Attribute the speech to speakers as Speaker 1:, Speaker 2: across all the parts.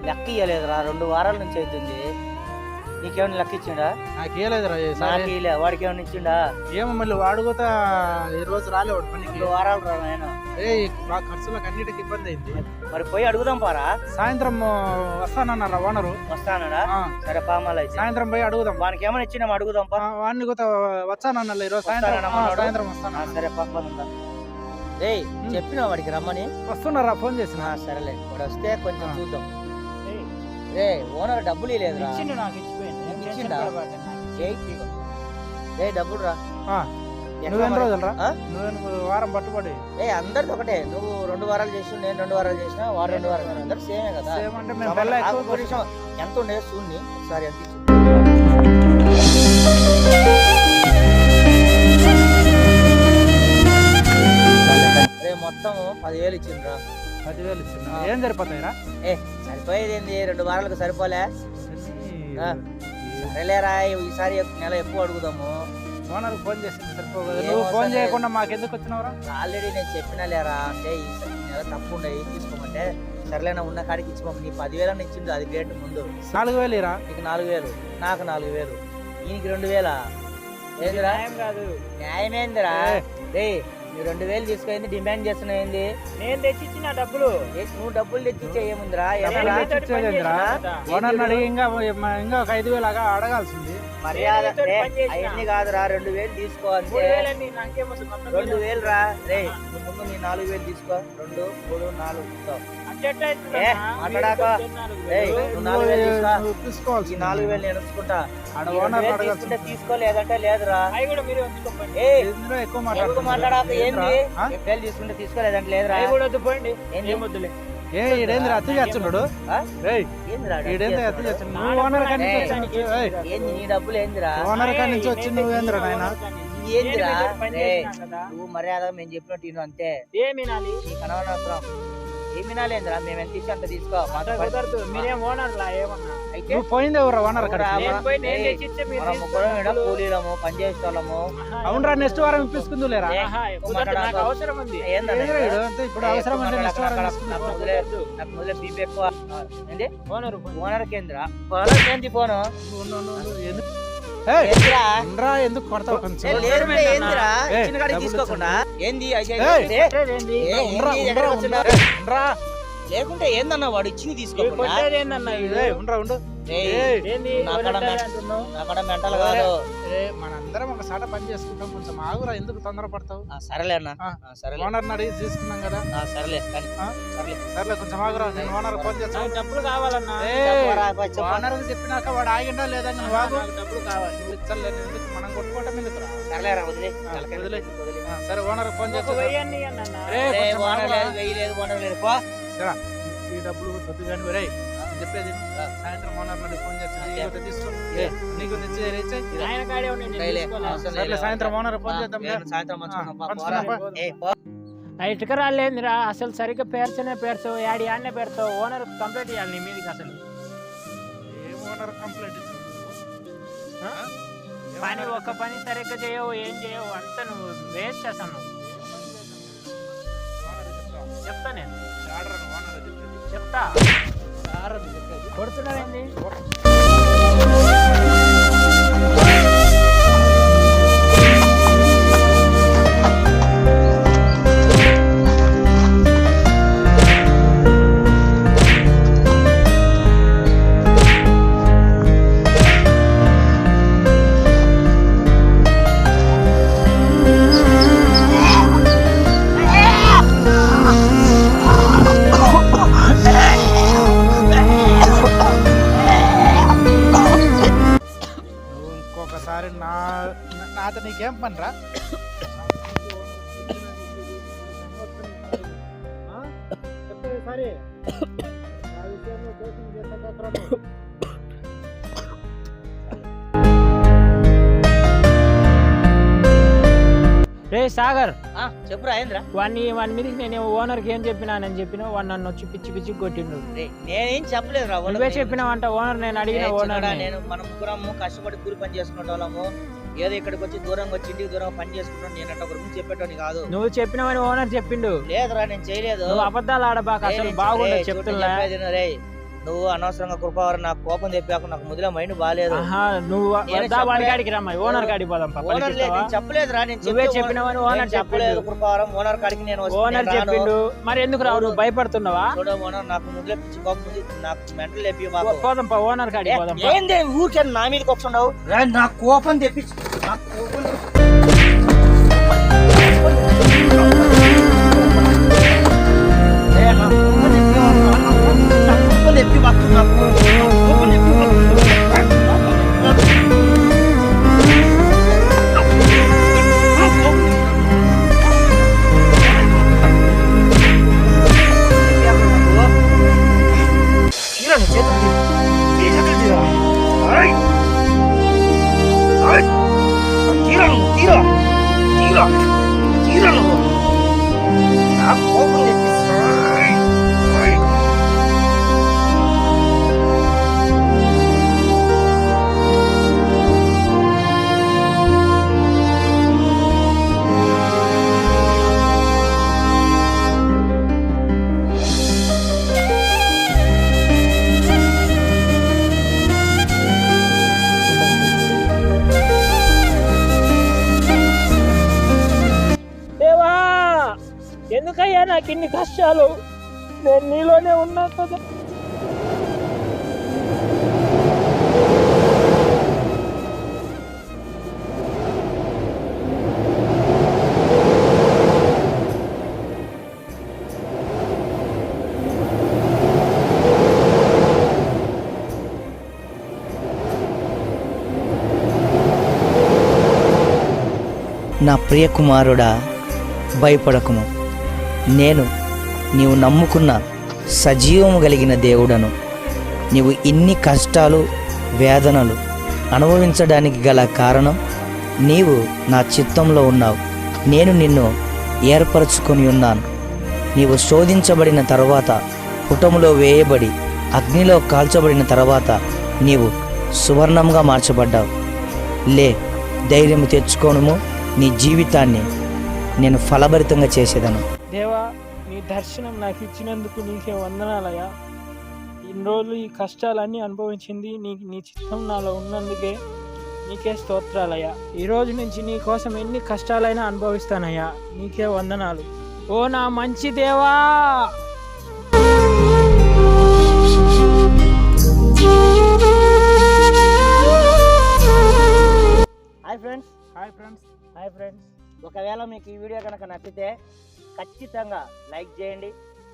Speaker 1: లెక్క ఇయ్యలేదురా, 2 వారాల నుంచి అవుతుంది. నీకేమన్నా లెక్క ఇచ్చిండా?
Speaker 2: నాకు ఇయ్యలేదురా.
Speaker 1: వాడికి ఏమన్నా ఇచ్చిండా?
Speaker 2: ఏమో మళ్ళీ వాడు కూడా ఈ రోజు రాలేవాడు పనికి.
Speaker 1: 2 వారాలు రా నాయన.
Speaker 2: మా ఖర్చులకు అన్నిటికి ఇబ్బంది అయింది.
Speaker 1: మరి పోయి అడుగుదాం పారా.
Speaker 2: సాయంత్రం వస్తానన్నారా ఓనరు?
Speaker 1: వస్తానడా? సరే పామాల
Speaker 2: సాయంత్రం పోయి అడుగుదాం.
Speaker 1: వానికి ఏమైనా ఇచ్చినా అడుగుదాం.
Speaker 2: వాడిని కూడా వచ్చానన్నా ఈరోజు సాయంత్రం వస్తాను.
Speaker 1: సరే పంపనుందా? ఏయ్ చెప్పినా వాడికి రమ్మని?
Speaker 2: వస్తున్నారా? ఫోన్ చేసిన.
Speaker 1: సరేలే, వాడు వస్తే కొంచెం చూద్దాం. రే ఓనర్ డబ్బులు ఇవ్వలేదు.
Speaker 3: నాకు ఇచ్చిపోయింది.
Speaker 1: డబ్బులు రా.
Speaker 2: నువ్వెన్ని రోజులు రా? నువ్వు వారం పట్టుబడి.
Speaker 1: అందరిది ఒకటే. నువ్వు 2 వారాలు చేసి నేను 2 వారాలు చేసిన, వారు 2 వారాలు, అందరు సేమే కదా. ఎంత ఉండే చూడండి ఒకసారి. ఎంత మొత్తం 10,000 ఇచ్చిండ్రా.
Speaker 2: 10,000 ఇచ్చింది. ఏం సరిపోతాయిరా?
Speaker 1: సరిపోయేది ఏంది, 2 వారాలకు సరిపోలే. సరేలేరా, ఈసారి నెల ఎక్కువ అడుగుదాము.
Speaker 2: ఓనర్ ఫోన్ చేసింది సరిపోదు. నువ్వు ఫోన్ చేయకుండా మాకెందుకు వచ్చినావురా?
Speaker 1: ఆల్రెడీ నేను చెప్పినా లేరా, అంటే ఈ నెల తప్పు ఉండయి తీసుకోమంటే సరేలేనా ఉన్న కాడికి ఇచ్చిపోము. నీ 10,000 ఇచ్చింది, అది గ్రేట్. ముందు
Speaker 2: 4,000 రా.
Speaker 1: నీకు 4,000, నాకు 4,000, ఈయనకి 2,000. ఏందిరా న్యాయమేందిరా? రే నువ్వు 2,000 తీసుకుంది డిమాండ్ చేస్తున్నావు ఏంది?
Speaker 3: నేను తెచ్చిచ్చిన డబ్బులు.
Speaker 1: నువ్వు డబ్బులు తెచ్చిచ్చే ఏముందిరా?
Speaker 2: ఓనర్ అడిగి ఇంకా ఒక 5,000 అడగాల్సింది.
Speaker 1: మర్యాద అవన్నీ కాదురా, 2,000 తీసుకో అంతే. 2,000 రా. రే నువ్వు ముందు నీ 4,000 తీసుకో. 2, 3, 4 మాట్లాడాక 4,000 తీసుకోవాలి. 4,000 నేను ఉంచుకుంటా. తీసుకుంటే తీసుకో, లేదంటే లేదురా. ఎక్కువ మాట్లాడాక ఏంది? 2,000 తీసుకుంటే తీసుకో, లేదంటే లేదురా.
Speaker 2: ఏంద్రా అత్తి చేస్తున్నాడు?
Speaker 1: ఏంది నీ డబ్బులు? ఏందిరా
Speaker 2: ఓనర్ కాడి నుంచి వచ్చి నువ్వేంద్రా నాయన?
Speaker 1: ఏందిరా? నువ్వు మర్యాద మేము చెప్పినట్టు ఇను అంతే. నీకు అనవసరం. ఏమి వినాలేంద్రా? మేము ఎంత ఇచ్చి అంత తీసుకో.
Speaker 2: నువ్వు పోయింది ఎవరు ఓనర్?
Speaker 1: కూలీలము, పని చేసేవాళ్ళము.
Speaker 2: అవునరా, నెక్స్ట్ వారం ఇప్పించుకుందు లేరా?
Speaker 3: అవసరం ఉంది.
Speaker 2: ఇప్పుడు అవసరం అంటే నెక్స్ట్ వారం
Speaker 1: నాకు మొదలే బీపీ ఎక్కువ. ఏంటి ఓనర్ కేంద్రా? ఓనర్ ఏంది ఫోను?
Speaker 2: ఎందుకు కొడతావు?
Speaker 1: తీసుకోకుండా ఏంది లేకుంటే ఏందన్నా వాడు ఇచ్చింది తీసుకోకుండా మెంటల్ కాదు.
Speaker 2: మనందరం ఒక సాట పని చేసుకుంటాం, కొంచెం ఆగురా, ఎందుకు తొందర పడతావు?
Speaker 1: సరేలే అన్న,
Speaker 2: ఓనర్ అడిగి తీసుకున్నాం కదా. సరేలే కొంచెం ఆగురా, నేను ఓనర్ ఫోన్ చేస్తాను.
Speaker 3: డబ్బులు కావాలన్నా.
Speaker 2: ఓనర్ చెప్పినాక వాడు ఆగిండా లేదా? డబ్బులు కావాలి. ఎందుకు మనం కొట్టుకోవటం ఎందుకు? సరే ఓనర్ ఫోన్ చేస్తా. ఈ డబ్బులు వద్దు కానీ రే చెప్పేది. సాయంత్రం ఓనర్ ఫోన్ చేస్తాను, తీసుకో. నీకు సాయంత్రం ఓనర్ ఫోన్ చేద్దాం.
Speaker 3: ఇటుక రాలేదురా అసలు. సరిగ్గా పేర్చావు, యాడి ఆడనే పెడతావు. ఓనర్ కంప్లైంట్ ఇవ్వాలి నీ మీదకి. అసలు
Speaker 2: ఏం ఓనర్ కంప్లైంట్ ఇచ్చావు?
Speaker 3: పని ఒక్క పని సరిగ్గా చేయవు, ఏం చేయవు, అంతా నువ్వు వేస్ట్ చేస్తాను. చెప్తా నేను, చెప్తా. కొడుతున్నావేంది?
Speaker 2: నాతో నీకేం పనిరా?
Speaker 3: సాగర్
Speaker 1: చెప్పురా ఏంద్రా?
Speaker 3: వాని మీదకి నేను ఓనర్కి ఏం చెప్పినానని చెప్పిన వాడు నన్ను వచ్చి పిచ్చి పిచ్చి కొట్టిండు.
Speaker 1: నేనేం చెప్పలేదురా.
Speaker 3: నువ్వే చెప్పినావంట ఓనర్. నేను అడిగిన ఓనర్
Speaker 1: నేను మనం ముగ్గురము కష్టపడి కూలి పని చేసుకునే వాళ్ళము. ఏదో ఇక్కడికి వచ్చి దూరంగా వచ్చి ఇంటికి దూరంగా పని చేసుకుంటాను నేను అంటే గురించి చెప్పేటోని కాదు.
Speaker 3: నువ్వు చెప్పినావని ఓనర్ చెప్పిండు.
Speaker 1: లేదురా నేను చేయలేదు.
Speaker 3: నువ్వు అబద్ధాలు ఆడబాక, అసలు బాగుండదు చెప్తున్నా.
Speaker 1: నువ్వు అనవసరంగా కృపావరం నాకు కోపం తెప్పాకు. నాకు ముదిలో మైండ్ బాగాలేదు.
Speaker 3: నువ్వు వాడి కాడికి రమ్మా, ఓనర్ కాడికి పోదాం.
Speaker 1: చెప్పలేదురా.
Speaker 3: నువ్వే చెప్పినవని ఓనర్
Speaker 1: చెప్పలేదు. కృపావరం ఓనర్ కాడికి నేను
Speaker 3: ఓనర్ చెప్పిండు. మరి ఎందుకు రావు? నువ్వు భయపడుతున్నావా?
Speaker 1: చూడ ఓనర్ నాకు ముదిలో పిచ్చి కోపం ఉంది. నాకు మెంటల్ లేపి
Speaker 3: పోదాం ఓనర్ కాడికి పోదాం.
Speaker 1: ఏంది ఊరికే నా మీదకి వస్తున్నావు? నాకు కోపం తెప్పించి
Speaker 3: ఎందుకయ్యా నాకు ఇన్ని కష్టాలు? నేను నీలోనే ఉన్నా కదా.
Speaker 1: నా ప్రియ కుమారుడా, భయపడకుము. నేను నీవు నమ్ముకున్న సజీవము కలిగిన దేవుడను. నీవు ఇన్ని కష్టాలు వేదనలు అనుభవించడానికి గల కారణం నీవు నా చిత్తంలో ఉన్నావు. నేను నిన్ను ఏర్పరచుకొని ఉన్నాను. నీవు శోధించబడిన తర్వాత, పుటములో వేయబడి అగ్నిలో కాల్చబడిన తర్వాత నీవు సువర్ణంగా మార్చబడ్డావు. లే, ధైర్యం తెచ్చుకోనుము. నీ జీవితాన్ని నేను ఫలభరితంగా చేసేదను.
Speaker 3: దేవా, నీ దర్శనం నాకు ఇచ్చినందుకు నీకే వందనాలయ్యా. ఇన్ని రోజులు ఈ కష్టాలన్నీ అనుభవించింది నీ చిత్తం నాలో ఉన్నందుకే నీకే స్తోత్రాలయ్యా. ఈ రోజు నుంచి నీ కోసం ఎన్ని కష్టాలైనా అనుభవిస్తానయ్యా. నీకే వందనాలు ఓ నా మంచి దేవా.
Speaker 1: హాయ్ ఫ్రెండ్స్, ఒకవేళ మీకు ఈ వీడియో కనుక నచ్చితే ఖచ్చితంగా లైక్ చేయండి,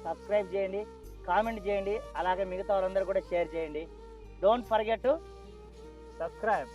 Speaker 1: సబ్స్క్రైబ్ చేయండి, కామెంట్ చేయండి, అలాగే మిగతా వాళ్ళందరూ కూడా షేర్ చేయండి. Don't forget to subscribe.